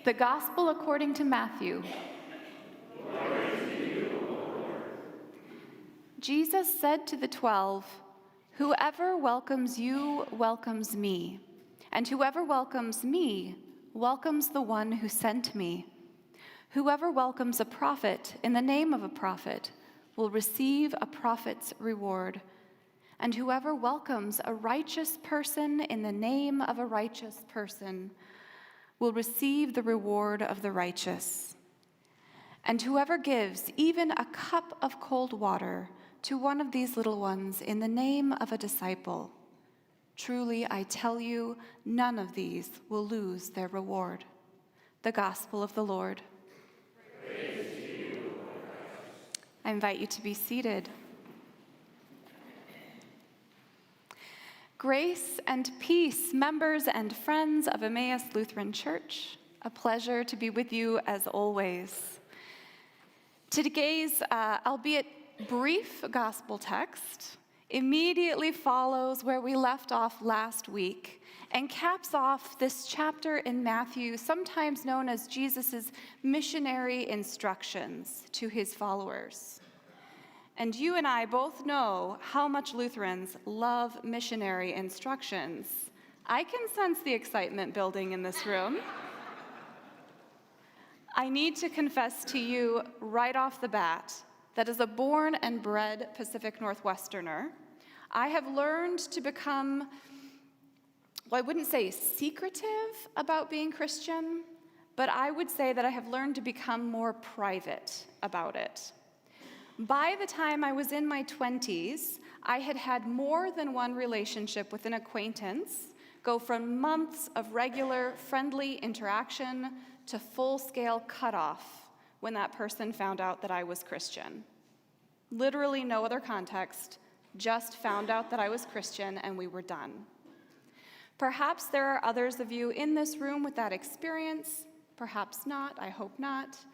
The Gospel according to Matthew. Jesus said to the 12, "Whoever welcomes you welcomes me, and whoever welcomes me welcomes the one who sent me. Whoever welcomes a prophet in the name of a prophet will receive a prophet's reward, and whoever welcomes a righteous person in the name of a righteous person will receive the reward of the righteous. And whoever gives even a cup of cold water to one of these little ones in the name of a disciple, truly I tell you, none of these will lose their reward." The Gospel of the Lord. Praise to you, Lord Christ. I invite you to be seated. Grace and peace, members and friends of Emmaus Lutheran Church. A pleasure to be with you as always. Today's, albeit brief gospel text immediately follows where we left off last week and caps off this chapter in Matthew, sometimes known as Jesus' missionary instructions to his followers. And you and I both know how much Lutherans love missionary instructions. I can sense the excitement building in this room. I need to confess to you right off the bat that as a born and bred Pacific Northwesterner, I have learned to become, well, I wouldn't say secretive about being Christian, but I would say that I have learned to become more private about it. By the time I was in my 20s, I had had more than one relationship with an acquaintance go from months of regular, friendly interaction to full-scale cutoff when that person found out that I was Christian. Literally no other context, just found out that I was Christian and we were done. Perhaps there are others of you in this room with that experience, perhaps not, I hope not.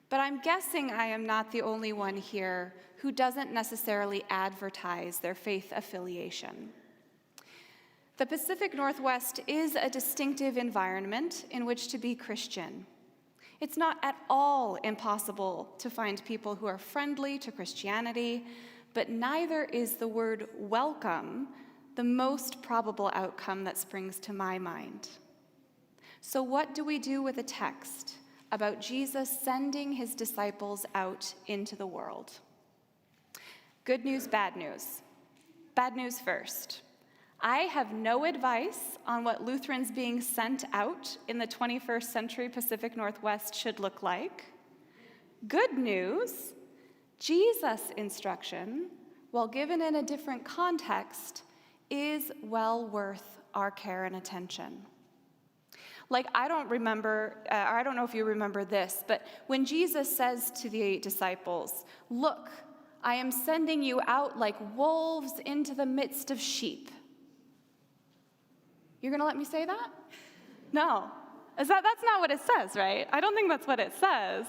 But I'm guessing I am not the only one here who doesn't necessarily advertise their faith affiliation. The Pacific Northwest is a distinctive environment in which to be Christian. It's not at all impossible to find people who are friendly to Christianity, but neither is the word welcome the most probable outcome that springs to my mind. So what do we do with a text about Jesus sending his disciples out into the world? Good news, bad news. Bad news first. I have no advice on what Lutherans being sent out in the 21st century Pacific Northwest should look like. Good news, Jesus' instruction, while given in a different context, is well worth our care and attention. Like, I don't know if you remember this, but when Jesus says to the disciples, "Look, I am sending you out like wolves into the midst of sheep." You're gonna let me say that? No. That's not what it says, right? I don't think that's what it says.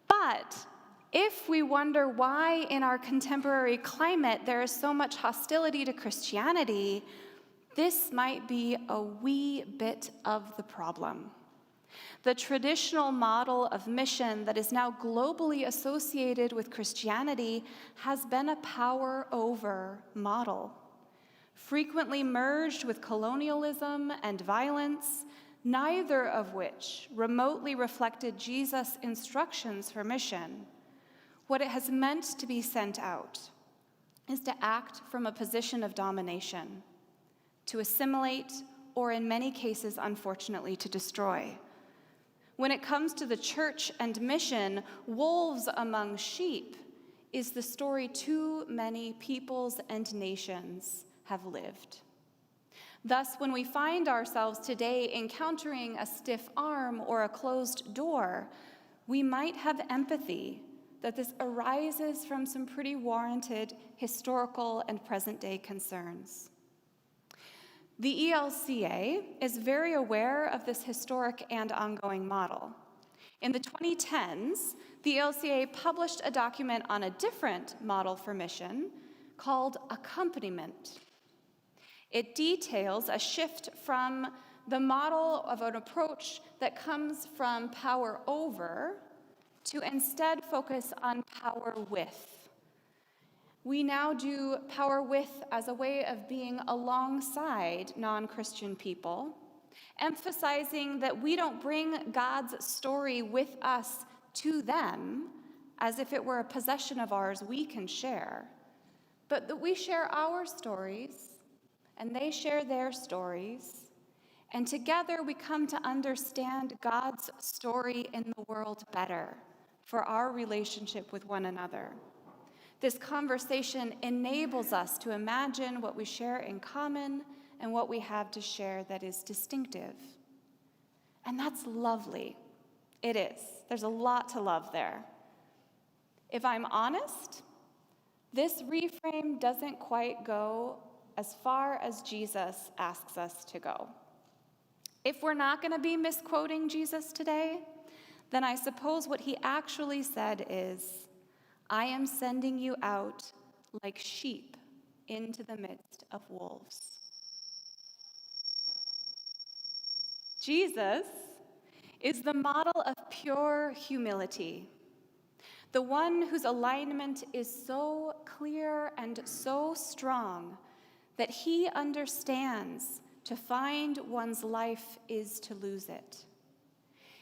But if we wonder why in our contemporary climate there is so much hostility to Christianity, this might be a wee bit of the problem. The traditional model of mission that is now globally associated with Christianity has been a power over model. Frequently merged with colonialism and violence, neither of which remotely reflected Jesus' instructions for mission. What it has meant to be sent out is to act from a position of domination, to assimilate, or in many cases, unfortunately, to destroy. When it comes to the church and mission, wolves among sheep is the story too many peoples and nations have lived. Thus, when we find ourselves today encountering a stiff arm or a closed door, we might have empathy that this arises from some pretty warranted historical and present-day concerns. The ELCA is very aware of this historic and ongoing model. In the 2010s, the ELCA published a document on a different model for mission called Accompaniment. It details a shift from the model of an approach that comes from power over to instead focus on power with. We now do power with as a way of being alongside non-Christian people, emphasizing that we don't bring God's story with us to them as if it were a possession of ours we can share, but that we share our stories and they share their stories, and together we come to understand God's story in the world better for our relationship with one another. This conversation enables us to imagine what we share in common and what we have to share that is distinctive. And that's lovely. It is. There's a lot to love there. If I'm honest, this reframe doesn't quite go as far as Jesus asks us to go. If we're not going to be misquoting Jesus today, then I suppose what he actually said is, I am sending you out like sheep into the midst of wolves. Jesus is the model of pure humility, the one whose alignment is so clear and so strong that he understands to find one's life is to lose it.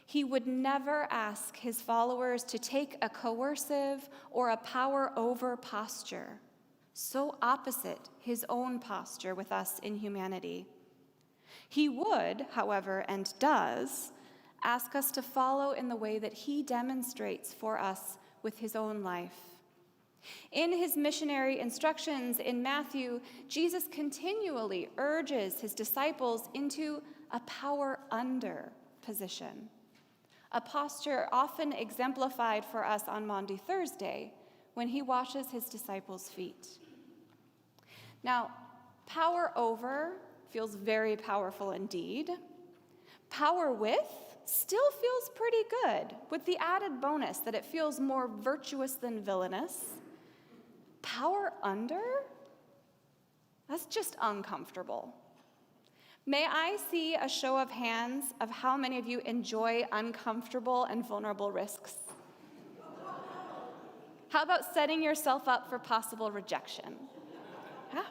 He would never ask his followers to take a coercive or a power over posture, so opposite his own posture with us in humanity. He would, however, and does, ask us to follow in the way that he demonstrates for us with his own life. In his missionary instructions in Matthew, Jesus continually urges his disciples into a power under position, a posture often exemplified for us on Maundy Thursday when he washes his disciples' feet. Now, power over feels very powerful indeed. Power with still feels pretty good, with the added bonus that it feels more virtuous than villainous. Power under? That's just uncomfortable. May I see a show of hands of how many of you enjoy uncomfortable and vulnerable risks? How about setting yourself up for possible rejection? Yeah,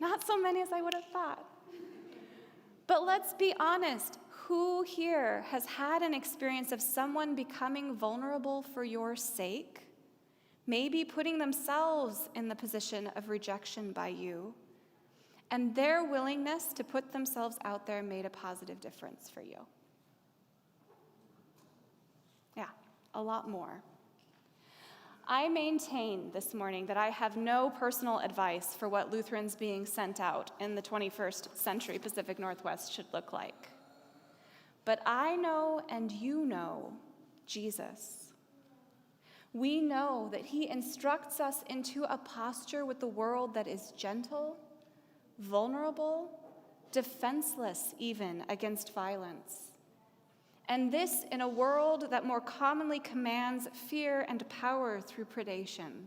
not so many as I would have thought. But let's be honest, who here has had an experience of someone becoming vulnerable for your sake, maybe putting themselves in the position of rejection by you, and their willingness to put themselves out there made a positive difference for you? Yeah, a lot more. I maintain this morning that I have no personal advice for what Lutherans being sent out in the 21st century Pacific Northwest should look like. But I know, and you know, Jesus. We know that he instructs us into a posture with the world that is gentle, vulnerable, defenseless even against violence. And this in a world that more commonly commands fear and power through predation.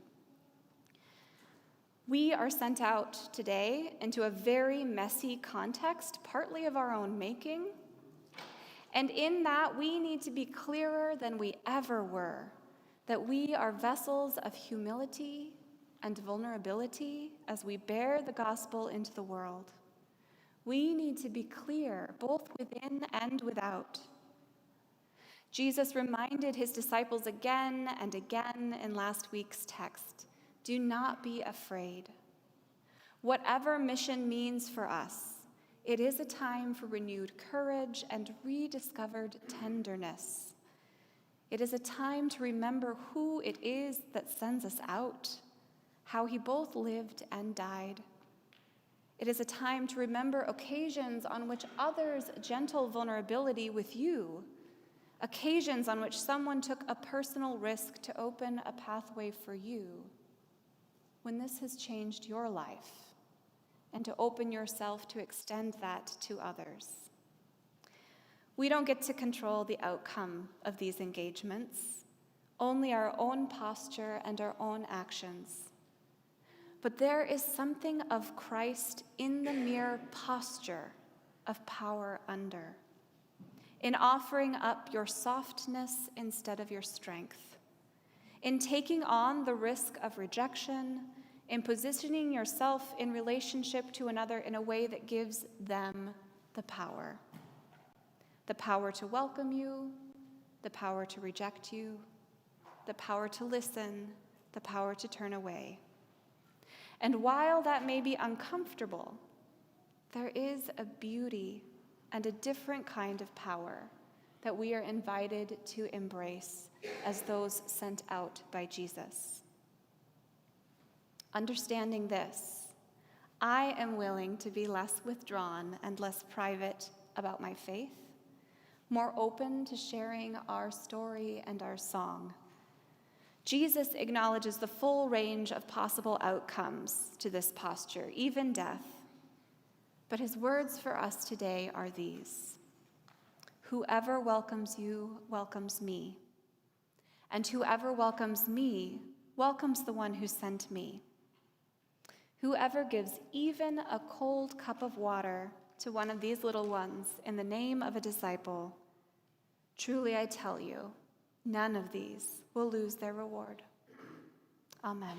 We are sent out today into a very messy context, partly of our own making. And in that, we need to be clearer than we ever were, that we are vessels of humility and vulnerability as we bear the gospel into the world. We need to be clear, both within and without. Jesus reminded his disciples again and again in last week's text, do not be afraid. Whatever mission means for us, it is a time for renewed courage and rediscovered tenderness. It is a time to remember who it is that sends us out, how he both lived and died. It is a time to remember occasions on which others' gentle vulnerability with you, occasions on which someone took a personal risk to open a pathway for you, when this has changed your life, and to open yourself to extend that to others. We don't get to control the outcome of these engagements, only our own posture and our own actions. But there is something of Christ in the mere posture of power under, in offering up your softness instead of your strength, in taking on the risk of rejection, in positioning yourself in relationship to another in a way that gives them the power to welcome you, the power to reject you, the power to listen, the power to turn away. And while that may be uncomfortable, there is a beauty and a different kind of power that we are invited to embrace as those sent out by Jesus. Understanding this, I am willing to be less withdrawn and less private about my faith, more open to sharing our story and our song. Jesus acknowledges the full range of possible outcomes to this posture, even death. But his words for us today are these: whoever welcomes you welcomes me, and whoever welcomes me welcomes the one who sent me. Whoever gives even a cold cup of water to one of these little ones in the name of a disciple, truly I tell you, none of these will lose their reward. Amen.